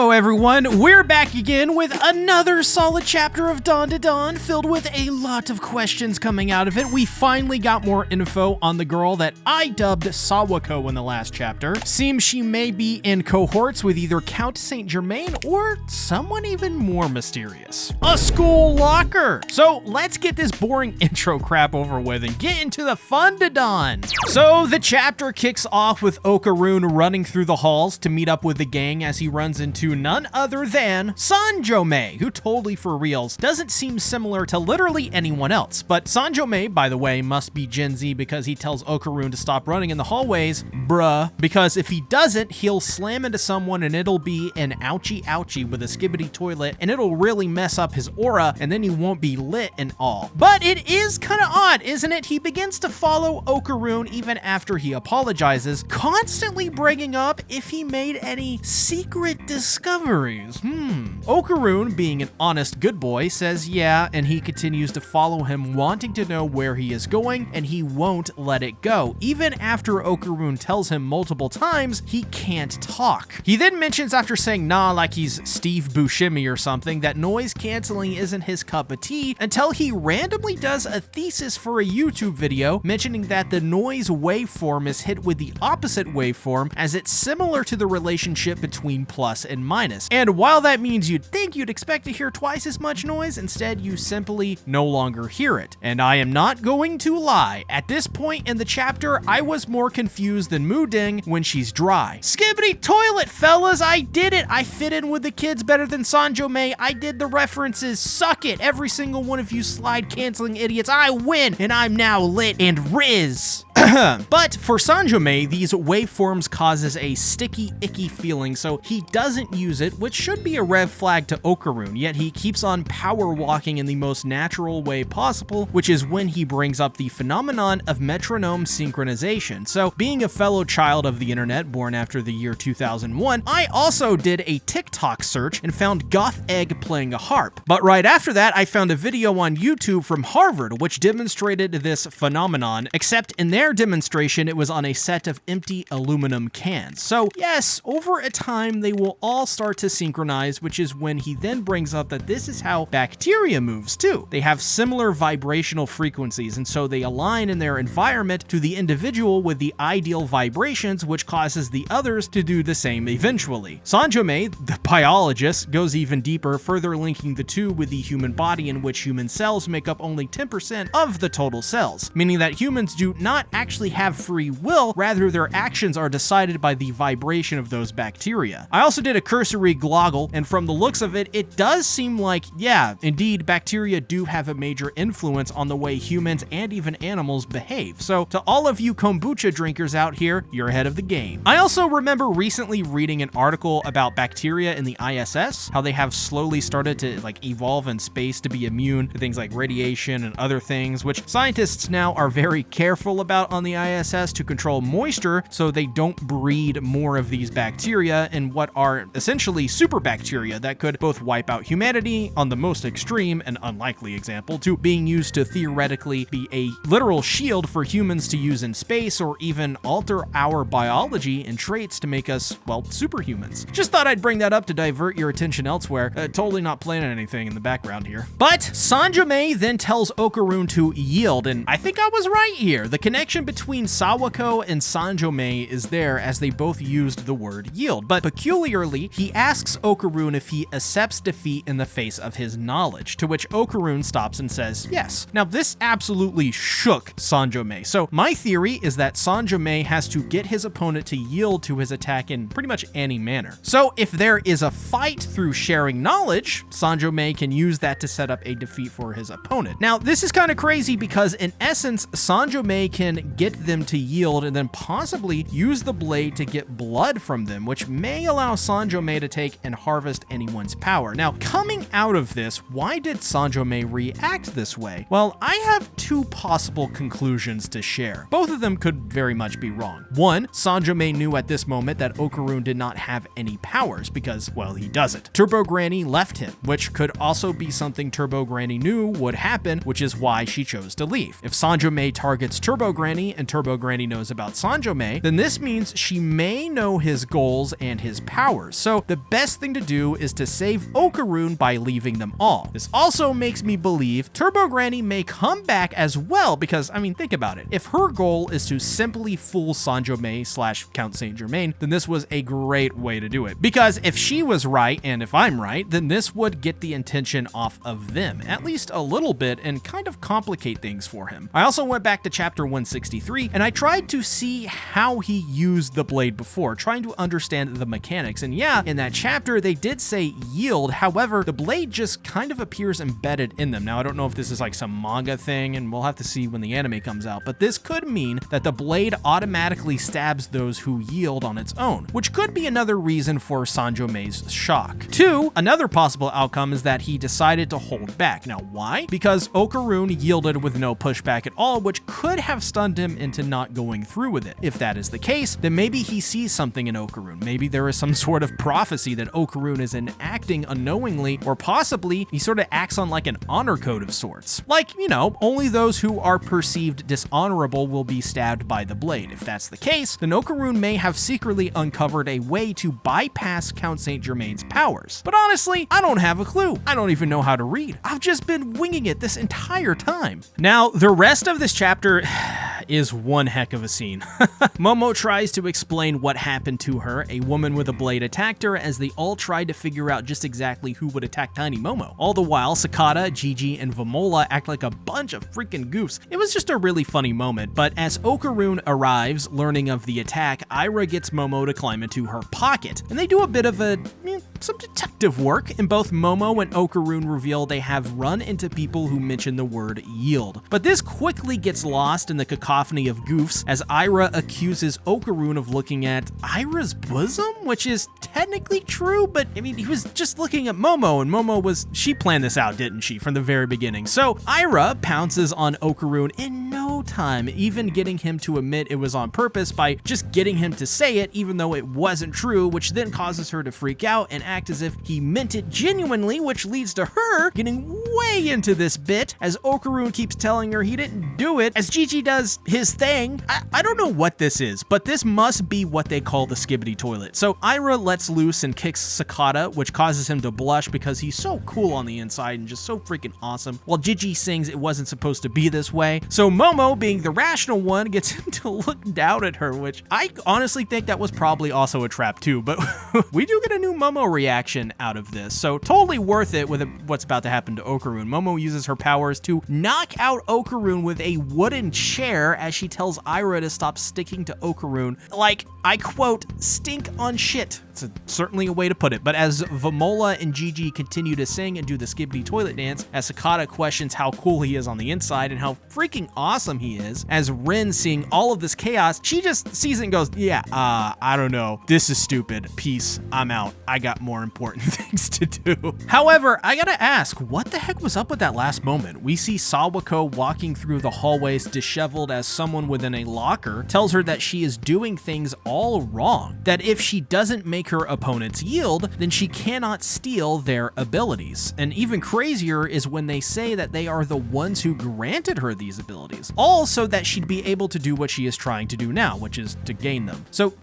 Hello everyone, we're back again with another solid chapter of Dandadan filled with a lot of questions coming out of it. We finally got more info on the girl that I dubbed Sawako in the last chapter. Seems she may be in cohorts with either Count Saint Germain or someone even more mysterious. A school locker! So let's get this boring intro crap over with and get into the fun-dadan. So the chapter kicks off with Okaroon running through the halls to meet up with the gang as he runs into none other than Sanjome, who totally for reals doesn't seem similar to literally anyone else. But Sanjome, by the way, must be Gen Z because he tells Okaroon to stop running in the hallways, bruh, because if he doesn't, he'll slam into someone and it'll be an ouchie ouchie with a skibbity toilet and it'll really mess up his aura and then he won't be lit and all. But it is kind of odd, isn't it? He begins to follow Okaroon even after he apologizes, constantly bringing up if he made any secret discoveries. Okaroon, being an honest good boy, says yeah, and he continues to follow him, wanting to know where he is going, and he won't let it go. Even after Okaroon tells him multiple times he can't talk. He then mentions after saying nah like he's Steve Buscemi or something that noise canceling isn't his cup of tea until he randomly does a thesis for a YouTube video mentioning that the noise waveform is hit with the opposite waveform as it's similar to the relationship between plus and minus. And while that means you'd think you'd expect to hear twice as much noise, instead you simply no longer hear it. And I am not going to lie, at this point in the chapter, I was more confused than Mooding when she's dry. Skibbity toilet, fellas, I did it! I fit in with the kids better than Sanjome. I did the references. Suck it, every single one of you slide canceling idiots. I win, and I'm now lit and riz. But for Sanjome, these waveforms causes a sticky, icky feeling, so he doesn't use it, which should be a red flag to Okaroon, yet he keeps on power walking in the most natural way possible, which is when he brings up the phenomenon of metronome synchronization. So, being a fellow child of the internet born after the year 2001, I also did a TikTok search and found Goth Egg playing a harp. But right after that, I found a video on YouTube from Harvard, which demonstrated this phenomenon, except in their demonstration, it was on a set of empty aluminum cans. So yes, over a time, they will all start to synchronize, which is when he then brings up that this is how bacteria moves too. They have similar vibrational frequencies, and so they align in their environment to the individual with the ideal vibrations, which causes the others to do the same eventually. Sanjome, the biologist, goes even deeper, further linking the two with the human body, in which human cells make up only 10% of the total cells, meaning that humans do not actually have free will, rather their actions are decided by the vibration of those bacteria. I also did a cursory gloggle, and from the looks of it, it does seem like, yeah, indeed, bacteria do have a major influence on the way humans and even animals behave. So to all of you kombucha drinkers out here, you're ahead of the game. I also remember recently reading an article about bacteria in the ISS, how they have slowly started to evolve in space to be immune to things like radiation and other things, which scientists now are very careful about on the ISS to control moisture so they don't breed more of these bacteria in what are essentially super bacteria that could both wipe out humanity on the most extreme and unlikely example to being used to theoretically be a literal shield for humans to use in space or even alter our biology and traits to make us, well, superhumans. Just thought I'd bring that up to divert your attention elsewhere. Totally not planning anything in the background here. But Sanjome then tells Okaroon to yield, and I think I was right here. The connection between Sawako and Sanjome is there as they both used the word yield, but peculiarly, he asks Okaroon if he accepts defeat in the face of his knowledge, to which Okaroon stops and says yes. Now this absolutely shook Sanjome, so my theory is that Sanjome has to get his opponent to yield to his attack in pretty much any manner. So if there is a fight through sharing knowledge, Sanjome can use that to set up a defeat for his opponent. Now this is kind of crazy because in essence, Sanjome can get them to yield and then possibly use the blade to get blood from them, which may allow Sanjome to take and harvest anyone's power. Now, coming out of this, why did Sanjome react this way? Well, I have two possible conclusions to share. Both of them could very much be wrong. One, Sanjome knew at this moment that Okaroon did not have any powers because, well, he doesn't. Turbo Granny left him, which could also be something Turbo Granny knew would happen, which is why she chose to leave. If Sanjome targets Turbo Granny, Granny and Turbo Granny knows about Sanjome, then this means she may know his goals and his powers. So the best thing to do is to save Okarun by leaving them all. This also makes me believe Turbo Granny may come back as well because, I mean, think about it. If her goal is to simply fool Sanjome / Count Saint Germain, then this was a great way to do it. Because if she was right and if I'm right, then this would get the attention off of them, at least a little bit, and kind of complicate things for him. I also went back to chapter 163 and I tried to see how he used the blade before, trying to understand the mechanics. And yeah, in that chapter, they did say yield. However, the blade just kind of appears embedded in them. Now, I don't know if this is like some manga thing, and we'll have to see when the anime comes out, but this could mean that the blade automatically stabs those who yield on its own, which could be another reason for Sanjome's shock. 2, another possible outcome is that he decided to hold back. Now, why? Because Okarun yielded with no pushback at all, which could have stunned him into not going through with it. If that is the case, then maybe he sees something in Okarun. Maybe there is some sort of prophecy that Okarun is enacting unknowingly, or possibly he sort of acts on like an honor code of sorts. Like, you know, only those who are perceived dishonorable will be stabbed by the blade. If that's the case, then Okarun may have secretly uncovered a way to bypass Count Saint Germain's powers. But honestly, I don't have a clue. I don't even know how to read. I've just been winging it this entire time. Now, the rest of this chapter is one heck of a scene. Momo tries to explain what happened to her. A woman with a blade attacked her as they all tried to figure out just exactly who would attack Tiny Momo. All the while, Sakata, Gigi, and Vamola act like a bunch of freaking goofs. It was just a really funny moment, but as Okarun arrives, learning of the attack, Ira gets Momo to climb into her pocket, and they do a bit of some detective work, and both Momo and Okarun reveal they have run into people who mention the word yield. But this quickly gets lost in the cacophony of goofs as Ira accuses Okarun of looking at Ira's bosom, which is technically true, but I mean, he was just looking at Momo, and she planned this out, didn't she, from the very beginning? So Ira pounces on Okarun in no time, even getting him to admit it was on purpose by just getting him to say it, even though it wasn't true, which then causes her to freak out and act as if he meant it genuinely, which leads to her getting way into this bit as Okarun keeps telling her he didn't do it, as Gigi does his thing. I don't know what this is, but this must be what they call the skibbity toilet. So Ira lets loose and kicks Sakata, which causes him to blush because he's so cool on the inside and just so freaking awesome, while Gigi sings it wasn't supposed to be this way. So Momo, being the rational one, gets him to look down at her, which I honestly think that was probably also a trap too, but we do get a new Momo reaction out of this, so totally worth it with what's about to happen to Okarun. Momo uses her powers to knock out Okarun with a wooden chair as she tells Ira to stop sticking to Okarun like, I quote, stink on shit. It's certainly a way to put it, but as Vamola and Gigi continue to sing and do the skibbity toilet dance, as Sakata questions how cool he is on the inside and how freaking awesome he is, as Rin, seeing all of this chaos, she just sees it and goes, yeah, I don't know, this is stupid, peace, I'm out, I got more important things to do. However, I gotta ask, what the heck was up with that last moment? We see Sawako walking through the hallways disheveled as someone within a locker tells her that she is doing things all wrong, that if she doesn't make her opponents yield, then she cannot steal their abilities. And even crazier is when they say that they are the ones who granted her these abilities, all so that she'd be able to do what she is trying to do now, which is to gain them. So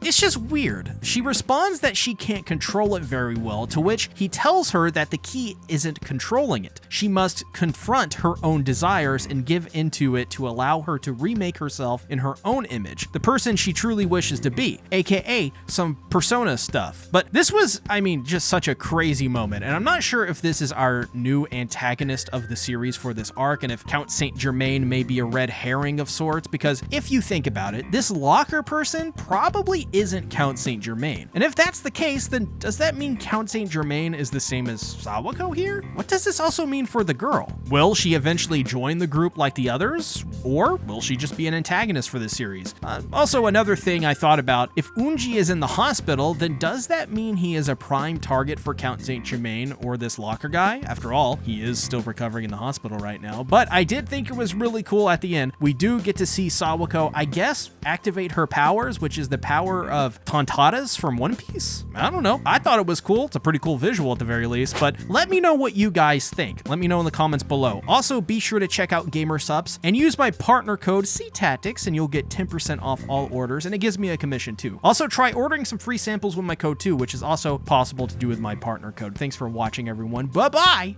it's just weird. She responds that she can't control it very well, to which he tells her that the key isn't controlling it. She must confront her own desires and give into it to allow her to remake herself in her own image, the person she truly wishes to be, aka some persona stuff. But this was, I mean, just such a crazy moment, and I'm not sure if this is our new antagonist of the series for this arc, and if Count Saint Germain may be a red herring of sorts, because if you think about it, this locker person probably isn't Count Saint Germain. And if that's the case, then does that mean Count Saint Germain is the same as Sawako here? What does this also mean for the girl? Will she eventually join the group like the others? Or will she just be an antagonist for this series? Also, another thing I thought about, if Unji is in the hospital, then does that mean he is a prime target for Count Saint Germain or this locker guy? After all, he is still recovering in the hospital right now. But I did think it was really cool at the end. We do get to see Sawako, I guess, activate her powers, which is the power Tower of Tontatas from One Piece? I don't know. I thought it was cool. It's a pretty cool visual at the very least, but let me know what you guys think. Let me know in the comments below. Also, be sure to check out Gamer Subs and use my partner code CTactics and you'll get 10% off all orders, and it gives me a commission too. Also, try ordering some free samples with my code too, which is also possible to do with my partner code. Thanks for watching, everyone. Bye-bye!